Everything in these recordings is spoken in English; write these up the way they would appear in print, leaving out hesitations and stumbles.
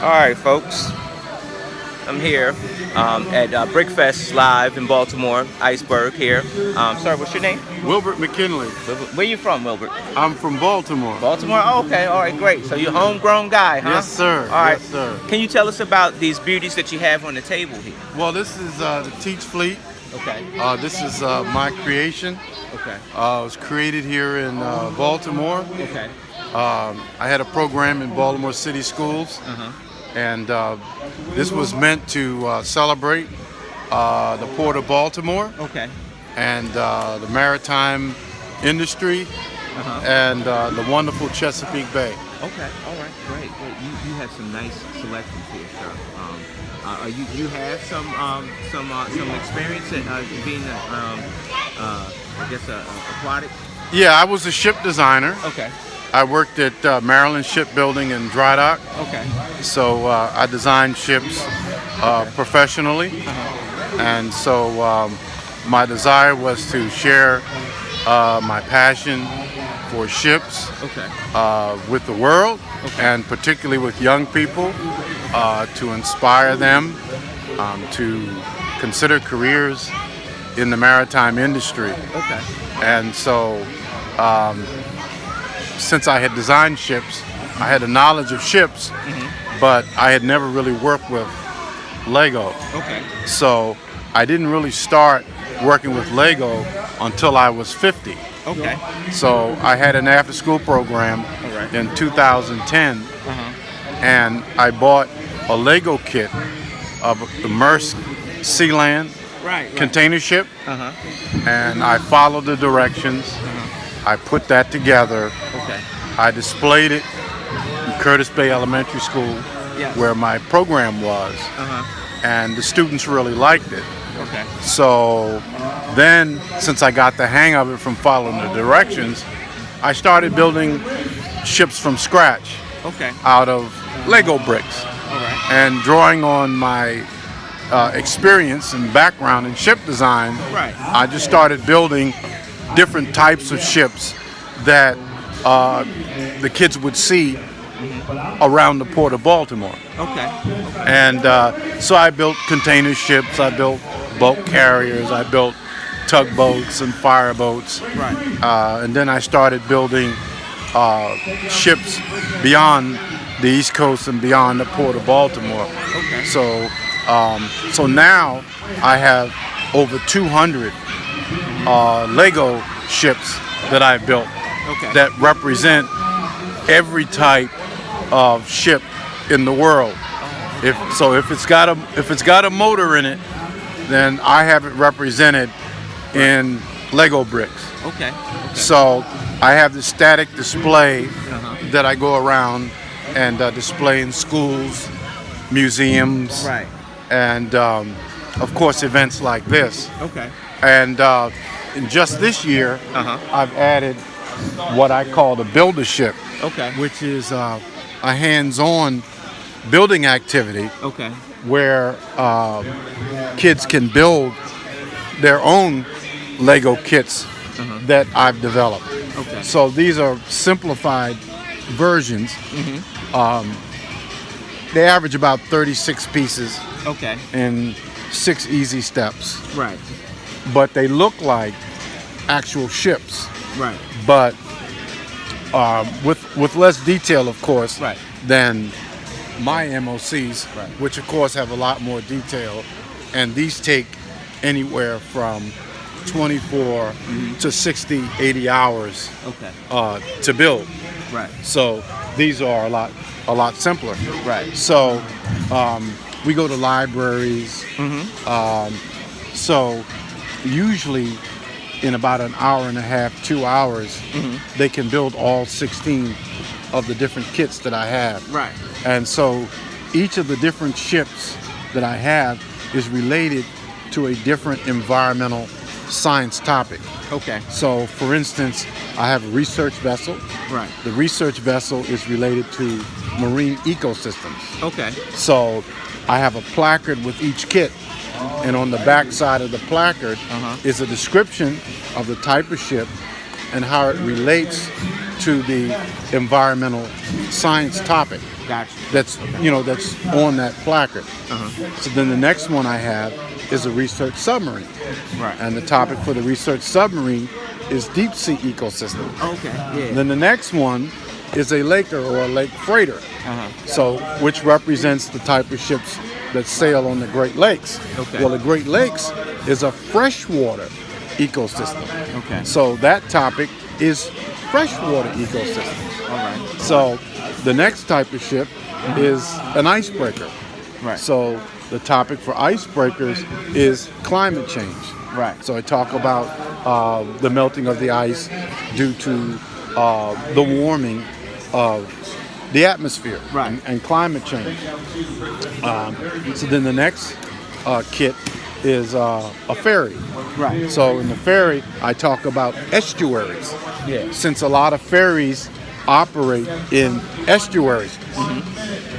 All right, folks. I'm here at Brickfest Live in Baltimore, Iceberg here. Sorry, what's your name? Wilbert McKinley. Where you from, Wilbert? I'm from Baltimore. Baltimore? Oh, okay, all right, great. So you're a homegrown guy, huh? Yes, sir. All right. Yes, sir. Can you tell us about these beauties that you have on the table here? Well, this is the Teach Fleet. Okay. This is my creation. Okay. It was created here in Baltimore. Okay. I had a program in Baltimore City Schools. And this was meant to celebrate the Port of Baltimore. Okay. And the maritime industry and the wonderful Chesapeake Bay. Okay. All right. Great. You have some nice selections here, sir. You have some experience at being I guess aquatic. Yeah, I was a ship designer. Okay. I worked at Maryland Shipbuilding in Dry Dock. Okay. So I designed ships professionally. And so my desire was to share my passion for ships with the world, and particularly with young people, to inspire them to consider careers in the maritime industry. Okay. And so since I had designed ships, I had a knowledge of ships, but I had never really worked with Lego. Okay. So I didn't really start working with Lego until I was 50. Okay. So I had an after-school program in 2010, and I bought a Lego kit of the Maersk Sealand container ship, and I followed the directions. I put that together. Okay. I displayed it in Curtis Bay Elementary School, where my program was, and the students really liked it. Okay. So then, since I got the hang of it from following the directions, I started building ships from scratch out of Lego bricks. And drawing on my experience and background in ship design, I just started building different types of ships that the kids would see around the Port of Baltimore. And so I built container ships, I built boat carriers, I built tugboats and fireboats. And then I started building ships beyond the East Coast and beyond the Port of Baltimore. So, so now I have over 200 Lego ships that I've built that represent every type of ship in the world. If it's got a motor in it, then I have it represented in Lego bricks. So I have the static display that I go around and display in schools, museums, and of course events like this. And in just this year, I've added what I call the builder ship, which is a hands-on building activity where kids can build their own Lego kits that I've developed. So these are simplified versions. They average about 36 pieces in 6 easy steps. But they look like actual ships. But with less detail, of course, than my MOCs, which of course have a lot more detail. And these take anywhere from 24 to 60, 80 hours to build. So these are a lot simpler. So we go to libraries. So usually in about an hour and a half, 2 hours, they can build all 16 of the different kits that I have. And so each of the different ships that I have is related to a different environmental science topic. So for instance, I have a research vessel. The research vessel is related to marine ecosystems. So I have a placard with each kit, and on the back side of the placard is a description of the type of ship and how it relates to the environmental science topic. Gotcha. That's that's on that placard. So then the next one I have is a research submarine. Right. And the topic for the research submarine is deep sea ecosystem. Okay. Yeah. Then the next one is a laker or a lake freighter. So which represents the type of ships that sail on the Great Lakes. Okay. Well, the Great Lakes is a freshwater ecosystem. Okay. So that topic is freshwater ecosystems. All right. So the next type of ship is an icebreaker. Right. So the topic for icebreakers is climate change. Right. So I talk about the melting of the ice due to the warming of the atmosphere and climate change. So then the next kit is a ferry. Right. So in the ferry, I talk about estuaries. Yeah. Since a lot of ferries operate in estuaries.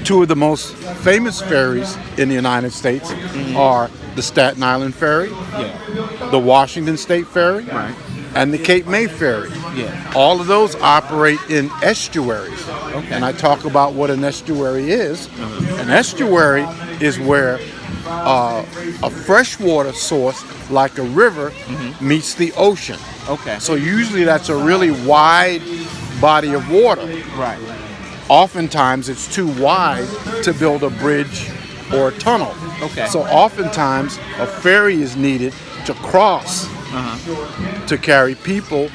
Two of the most famous ferries in the United States are the Staten Island Ferry, the Washington State Ferry, and the Cape May Ferry. Yeah. All of those operate in estuaries. Okay. And I talk about what an estuary is. An estuary is where a freshwater source like a river meets the ocean. Okay. So usually that's a really wide body of water. Right. Oftentimes it's too wide to build a bridge or a tunnel. Okay. So oftentimes a ferry is needed to cross to carry people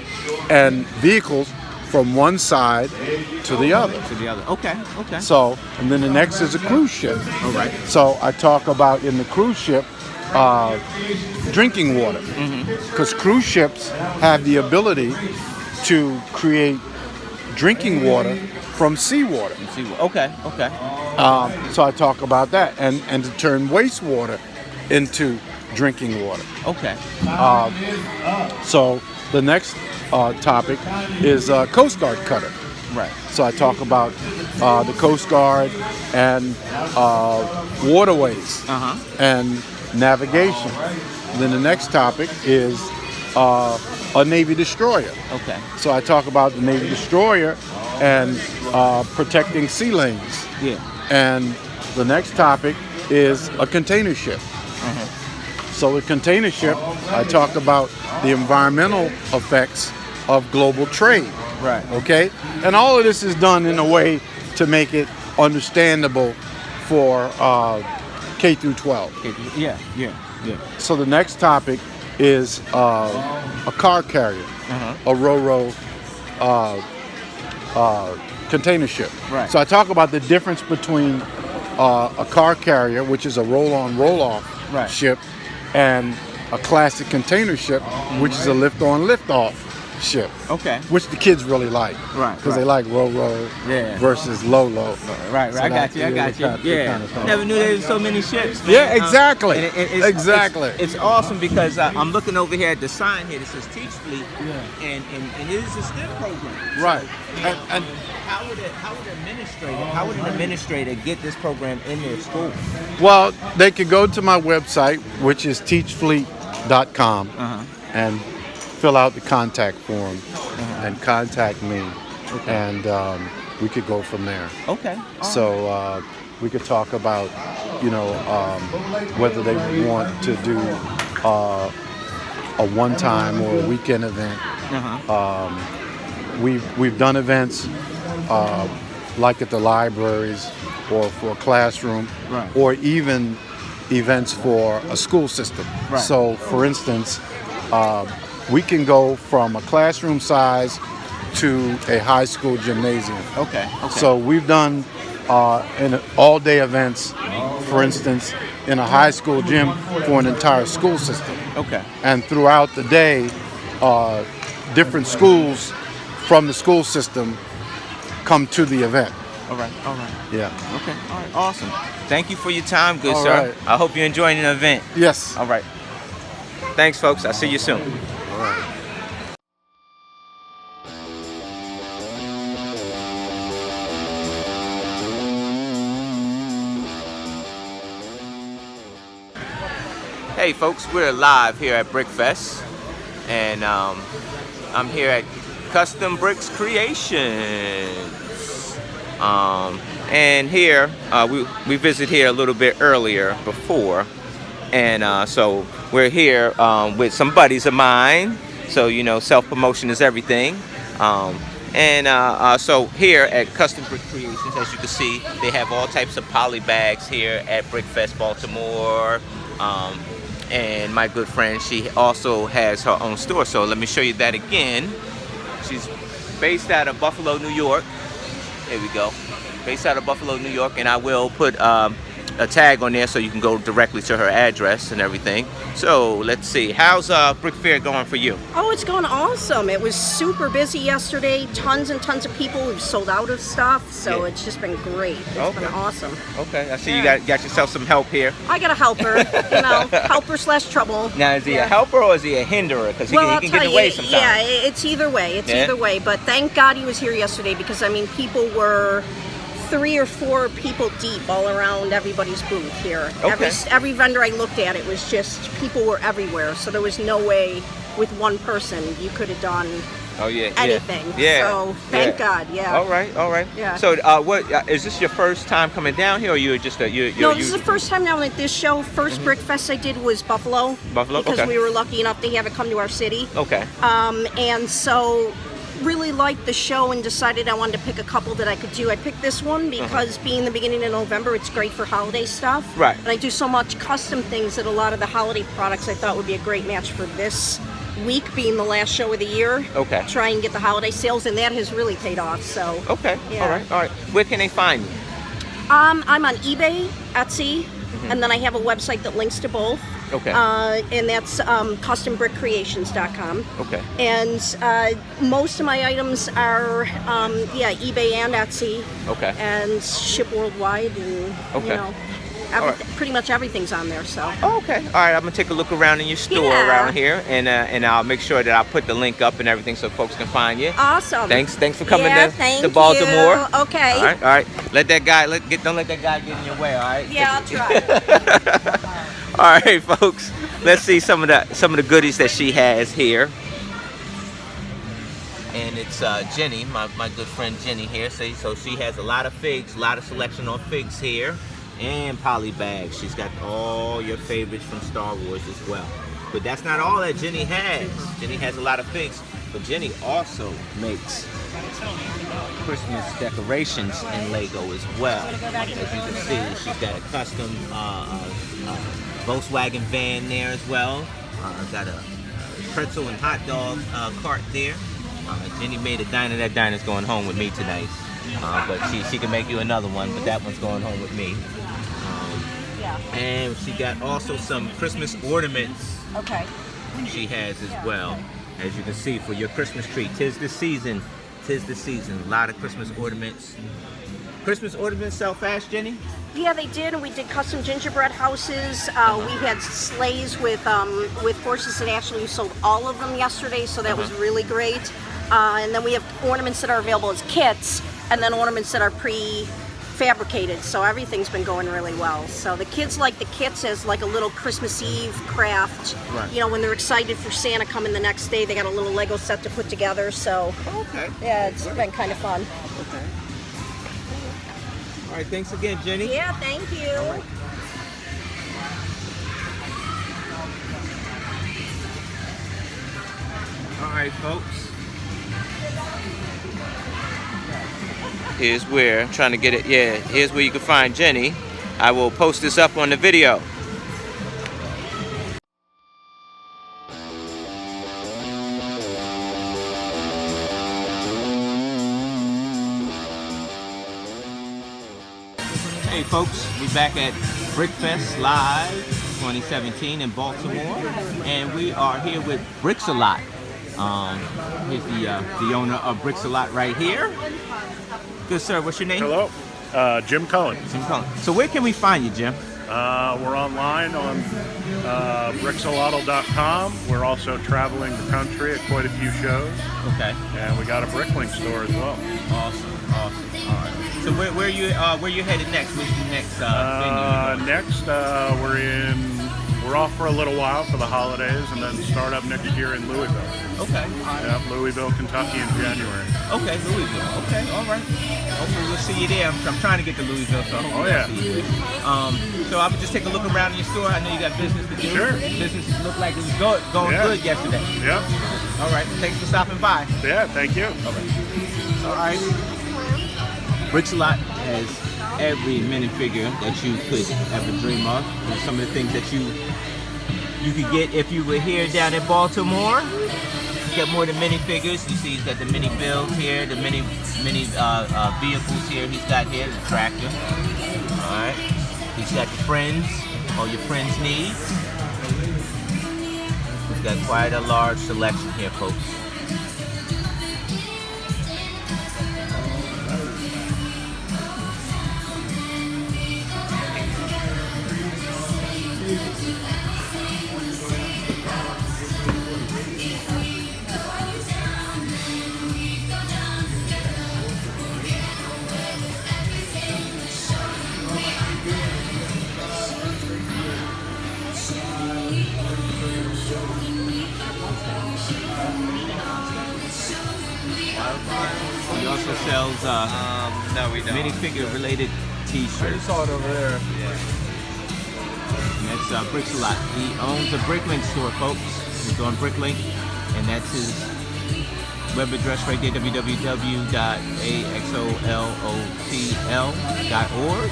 and vehicles from one side to the other. To the other. Okay. Okay. So, and then the next is a cruise ship. All right. So I talk about in the cruise ship drinking water, because cruise ships have the ability to create drinking water from seawater. Okay. Okay. So I talk about that and to turn wastewater into drinking water. Okay. So the next topic is Coast Guard cutter. Right. So I talk about the Coast Guard and waterways and navigation. Then the next topic is a Navy destroyer. Okay. So I talk about the Navy destroyer and protecting sea lanes. Yeah. And the next topic is a container ship. So the container ship, I talk about the environmental effects of global trade. Right. Okay? And all of this is done in a way to make it understandable for K through 12. Yeah. So the next topic is a car carrier, a ro-ro container ship. Right. So I talk about the difference between a car carrier, which is a roll-on, roll-off ship, and a classic container ship, which is a lift-on, lift-off ship. Okay. Which the kids really like. Right. Because they like ro-ro versus lo-lo. Right. So I got you. Yeah. Kind of stuff. Never knew there was so many ships. Man. Yeah, exactly. Exactly. It's awesome because I'm looking over here at the sign here that says Teach Fleet, and it is a STEM program. Right. And how would an administrator get this program in their school? Well, they could go to my website, which is teachfleet.com, and fill out the contact form and contact me, and we could go from there. Okay. So we could talk about, whether they want to do a one-time or a weekend event. We've done events like at the libraries or for a classroom, or even events for a school system. Right. So, for instance, we can go from a classroom size to a high school gymnasium. Okay. So we've done in all-day events, for instance, in a high school gym for an entire school system. Okay. And throughout the day, different schools from the school system come to the event. All right. Yeah. Okay. All right. Awesome. Thank you for your time, good All sir. right. I hope you're enjoying the event. Yes. All right. Thanks, folks. I'll see you soon. All right. Hey folks, we're live here at Brickfest, and I'm here at Custom Bricks Creations. And here, we visited here a little bit earlier before. And so we're here with some buddies of mine. So, you know, self-promotion is everything. So here at Custom Brick Creations, as you can see, they have all types of poly bags here at Brickfest Baltimore. And my good friend, she also has her own store. So let me show you that again. She's based out of Buffalo, New York. There we go. Based out of Buffalo, New York. And I will put a tag on there so you can go directly to her address and everything. So let's see, how's Brick Fair going for you? Oh, it's going awesome. It was super busy yesterday. Tons and tons of people. We've sold out of stuff, so it's just been great. It's been awesome. Okay, I see you got yourself some help here. I got a helper, you know, helper/trouble. Now, is he a helper or is he a hinderer? Because he can get away sometimes. Yeah, it's either way. It's either way. But thank God he was here yesterday, because I mean, people were 3 or 4 people deep all around everybody's booth here. Okay. Every vendor I looked at, it was just, people were everywhere. So there was no way with one person you could have done anything. Yeah. So thank God. Yeah. All right. Yeah. So what is this your first time coming down here, or you just No, this is the first time now at this show. First Brickfest I did was Buffalo. Because we were lucky enough to have it come to our city. Okay. And so really liked the show and decided I wanted to pick a couple that I could do. I picked this one because being the beginning of November, it's great for holiday stuff. Right. And I do so much custom things that a lot of the holiday products I thought would be a great match for this week, being the last show of the year. Okay. Try and get the holiday sales, and that has really paid off. So. Okay. Yeah. All right. Where can they find you? I'm on eBay, Etsy, and then I have a website that links to both. Okay. And that's custombrickcreations.com. Okay. And most of my items are, eBay and Etsy. Okay. And ship worldwide, and you know, pretty much everything's on there. So. Okay. All right. I'm gonna take a look around in your store around here, and I'll make sure that I'll put the link up and everything so folks can find you. Awesome. Thanks for coming to Baltimore. You. Okay. All right. Don't let that guy get in your way. All right. Yeah, I'll try. All right, folks. Let's see some of the goodies that she has here. And it's Jenny, my good friend Jenny here. So she has a lot of figs, a lot of selection on figs here, and poly bags. She's got all your favorites from Star Wars as well. But that's not all that Jenny has. Jenny has a lot of figs, but Jenny also makes Christmas decorations in Lego as well. As you can see, she's got a custom Volkswagen van there as well. Got a pretzel and hot dog cart there. Jenny made a diner. That diner's going home with me tonight. But she can make you another one, but that one's going home with me. And she got also some Christmas ornaments. Okay. She has as well. As you can see, for your Christmas tree. Tis the season. A lot of Christmas ornaments. Christmas ornaments sell fast, Jenny? Yeah, they did, and we did custom gingerbread houses. We had sleighs with horses, and actually we sold all of them yesterday, so that was really great. And then we have ornaments that are available as kits, and then ornaments that are pre-fabricated, so everything's been going really well. So the kids like the kits as like a little Christmas Eve craft. Right. You know, when they're excited for Santa coming the next day, they got a little Lego set to put together, so yeah, it's been kind of fun. Okay. All right, thanks again, Jenny. Yeah, thank you. All right, folks. Here's where I'm trying to get it. Yeah, here's where you can find Jenny. I will post this up on the video. Hey folks, we're back at Brickfest Live 2017 in Baltimore, and we are here with Bricks a Lot. Here's the owner of Bricks a Lot right here. Good sir, what's your name? Hello, Jim Cohen. Jim Cohen. So where can we find you, Jim? We're online on bricksalotl.com. We're also traveling the country at quite a few shows. Okay. And we got a Bricklink store as well. Awesome. All right. So where you headed next? Where's your next venue? Next, we're We're off for a little while for the holidays, and then start up next year in Louisville. Okay. Yeah, Louisville, Kentucky in January. Okay, Louisville. Okay, all right. Hopefully we'll see you there. I'm trying to get to Louisville, so hopefully I'll see you there. So I would just take a look around in your store. I know you got business to do. Sure. Business looked like it was going good yesterday. Yep. All right. Thanks for stopping by. Yeah, thank you. All right. Bricks a Lot has every minifigure that you could ever dream of. And some of the things that you could get if you were here down in Baltimore. He's got more than minifigures. You see, he's got the mini builds here, the mini vehicles here. He's got here the tractor. All right. He's got your friends, all your friends' needs. He's got quite a large selection here, folks. He also sells no, we don't. minifigure related t-shirts. I just saw it over there. Yeah. And that's Bricks a Lot. He owns a Bricklink store, folks. He's on Bricklink, and that's his web address right there, www.axolotl.org.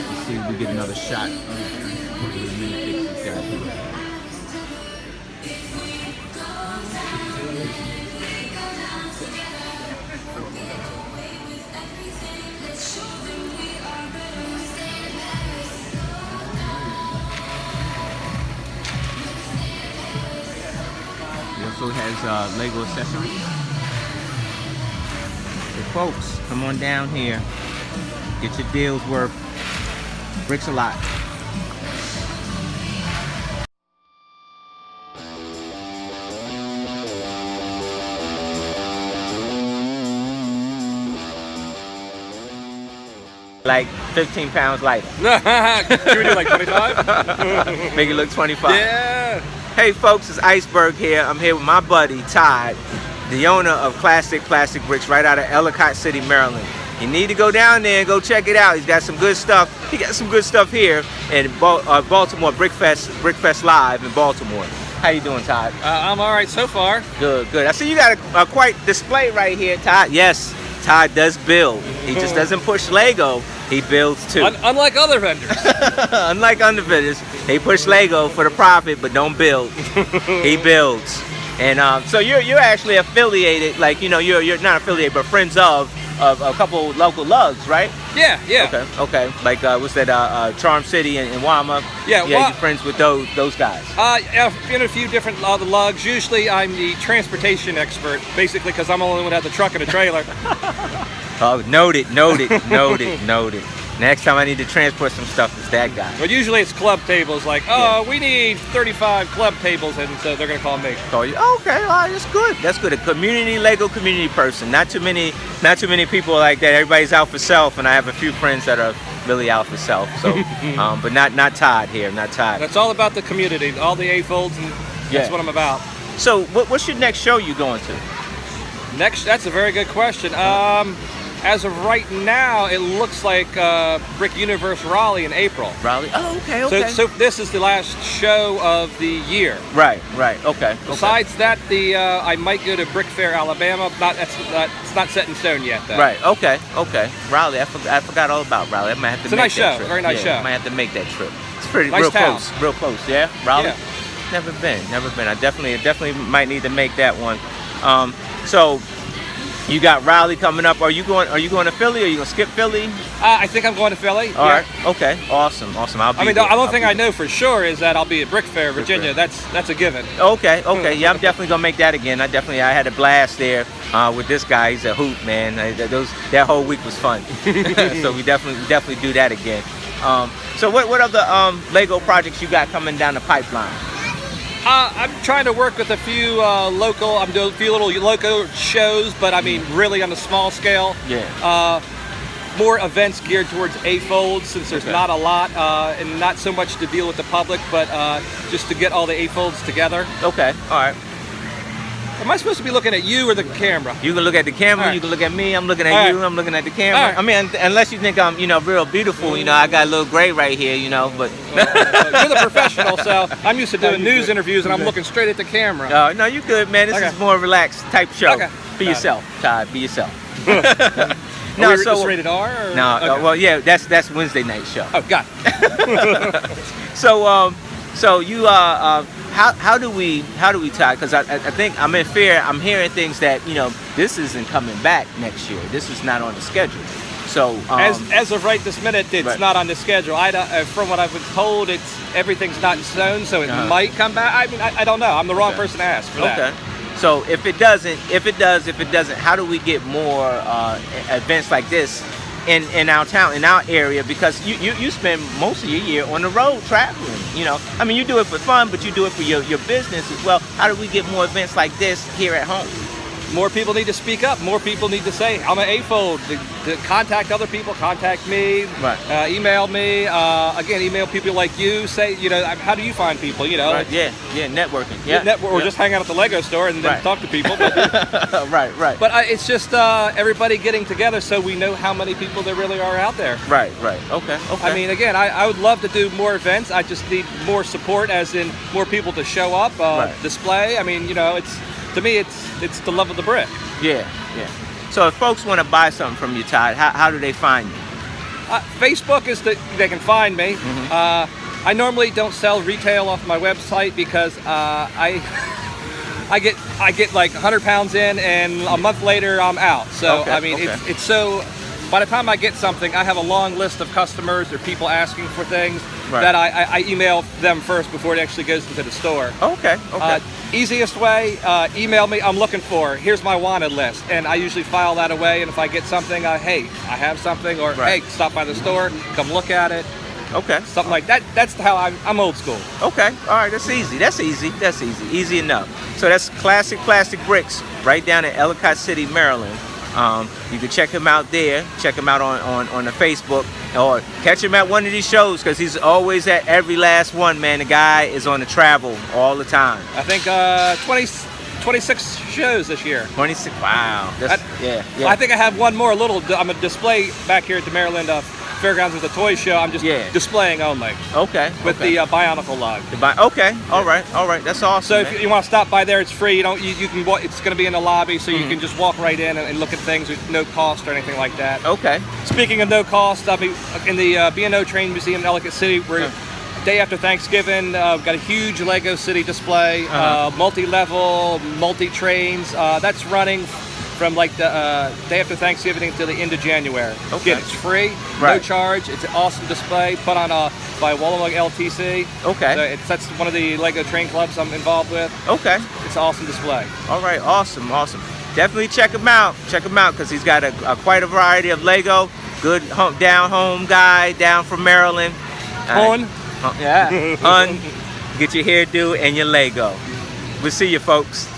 Let's see if we get another shot of the minifigs he's got here. He also has Lego accessories. So folks, come on down here. Get your deals worth. Bricks a Lot. Like 15 pounds lighter. Should we do like 25? Make it look 25. Yeah. Hey folks, it's Iceberg here. I'm here with my buddy Todd, the owner of Classic Plastic Bricks right out of Ellicott City, Maryland. You need to go down there and go check it out. He's got some good stuff. He got some good stuff here in Baltimore, Brickfest Live in Baltimore. How you doing, Todd? I'm all right so far. Good, good. I see you got a quite display right here, Todd. Yes, Todd does build. He just doesn't push Lego. He builds too. Unlike other vendors. Unlike other vendors, they push Lego for the profit, but don't build. He builds. And so you're actually affiliated, like, you know, you're not affiliated, but friends of a couple local lugs, right? Yeah, yeah. Okay. Like what's that? Charm City and Wama. Yeah, you're friends with those guys. In a few different the lugs. Usually, I'm the transportation expert, basically, because I'm the only one that has a truck and a trailer. Oh, noted. Next time I need to transport some stuff, it's that guy. But usually it's club tables, like, we need 35 club tables, and so they're gonna call me. Call you? Okay, all right, that's good. That's good. A Lego community person. Not too many people like that. Everybody's out for self, and I have a few friends that are really out for self. So, but not Todd here. Not Todd. That's all about the community, all the A-folds, and that's what I'm about. So, what's your next show you going to? Next, that's a very good question. As of right now, it looks like Brick Universe Raleigh in April. Raleigh? Oh, okay. So this is the last show of the year. Right. Okay. Besides that, I might go to Brick Fair, Alabama. It's not set in stone yet, though. Right. Okay. Raleigh. I forgot all about Raleigh. I might have to. It's a nice show. Very nice show. I might have to make that trip. It's pretty nice real town. Close. Real close. Yeah. Raleigh. Yeah. Never been. I definitely might need to make that one. So. You got Raleigh coming up. Are you going to Philly? Or are you gonna skip Philly? I think I'm going to Philly. All right. Okay. Awesome. I'll be the only thing I know for sure is that I'll be at Brick Fair, Virginia. That's a given. Okay. Yeah, I'm definitely gonna make that again. I had a blast there with this guy. He's a hoot, man. That whole week was fun. So we definitely do that again. So what other Lego projects you got coming down the pipeline? I'm trying to work with a few local. I'm doing a few little local shows, but I mean really on a small scale. Yeah. more events geared towards A-folds, since there's not a lot, and not so much to deal with the public, but just to get all the A-folds together. Okay, all right. Am I supposed to be looking at you or the camera? You can look at the camera, Right. you can look at me, I'm looking at you, I'm looking at the camera. Right. I mean, unless you think I'm, real beautiful, I got a little gray right here, but... You're the professional, so I'm used to doing news interviews, and I'm looking straight at the camera. No, you good, man. This is more relaxed type show. Okay. Be yourself, Todd. Be yourself. No, so rated R? Or? No, Okay. well, yeah, that's Wednesday night show. Oh, got it. So you how do we tie? Because I think I'm in fear. I'm hearing things that this isn't coming back next year. This is not on the schedule. So as of right this minute, it's Right. not on the schedule. From what I've been told, everything's not in stone, so it might come back. I mean, I don't know. I'm the wrong person to ask for that. Okay. So if it doesn't, how do we get more events like this in our town, in our area? Because you spend most of your year on the road traveling. I mean, you do it for fun, but you do it for your business as well. How do we get more events like this here at home? More people need to speak up. More people need to say, I'm an A-fold. To contact other people, contact me, Right. Email me. Again, email people like you. Say, how do you find people? Right. Yeah, networking. Yeah. Or just hang out at the Lego store and then Right. talk to people. But, right. but it's just everybody getting together so we know how many people there really are out there. Right. Okay. I mean, again, I would love to do more events. I just need more support, as in more people to show up, Right. display. I mean, to me, it's the love of the brick. Yeah. So if folks want to buy something from you, Todd, how do they find you? Facebook is they can find me. Mm-hmm. I normally don't sell retail off my website because I get like 100 pounds in, and a month later I'm out. So Okay, I mean, okay. it's so. By the time I get something, I have a long list of customers or people asking for things Right. that I email them first before it actually goes into the store. Okay. Easiest way, email me, I'm looking for, here's my wanted list. And I usually file that away, and if I get something, hey, I have something, or Right. hey, stop by the store, come look at it, Okay. something like that. That's how I'm old school. Okay. All right. That's easy. Easy enough. So that's Classic Plastic Bricks right down in Ellicott City, Maryland. You can check him out there. Check him out on the Facebook, or catch him at one of these shows, because he's always at every last one, man. The guy is on the travel all the time. I think 26 shows this year. 26. Wow. That's, yeah. I think I have one more I'm a display back here at the Maryland Fairgrounds with a toy show. I'm just displaying only Okay. with the Bionicle log. Okay. All right. That's awesome. So man. if you want to stop by there, it's free. You can walk. It's going to be in the lobby, so you can just walk right in and look at things with no cost or anything like that. Okay. Speaking of no cost, I'll be in the B&O Train Museum in Ellicott City. We're day after Thanksgiving. Got a huge Lego City display, multi-level, multi-trains. That's running from like the day after Thanksgiving until the end of January. Okay. Again, it's free, no Right. charge. It's an awesome display put on by Wallenburg LTC. Okay. So that's one of the Lego train clubs I'm involved with. Okay. It's an awesome display. All right. Awesome. Definitely check him out. Because he's got quite a variety of Lego. Good down home guy down from Maryland. Yeah. Get your hairdo and your Lego. We'll see you, folks.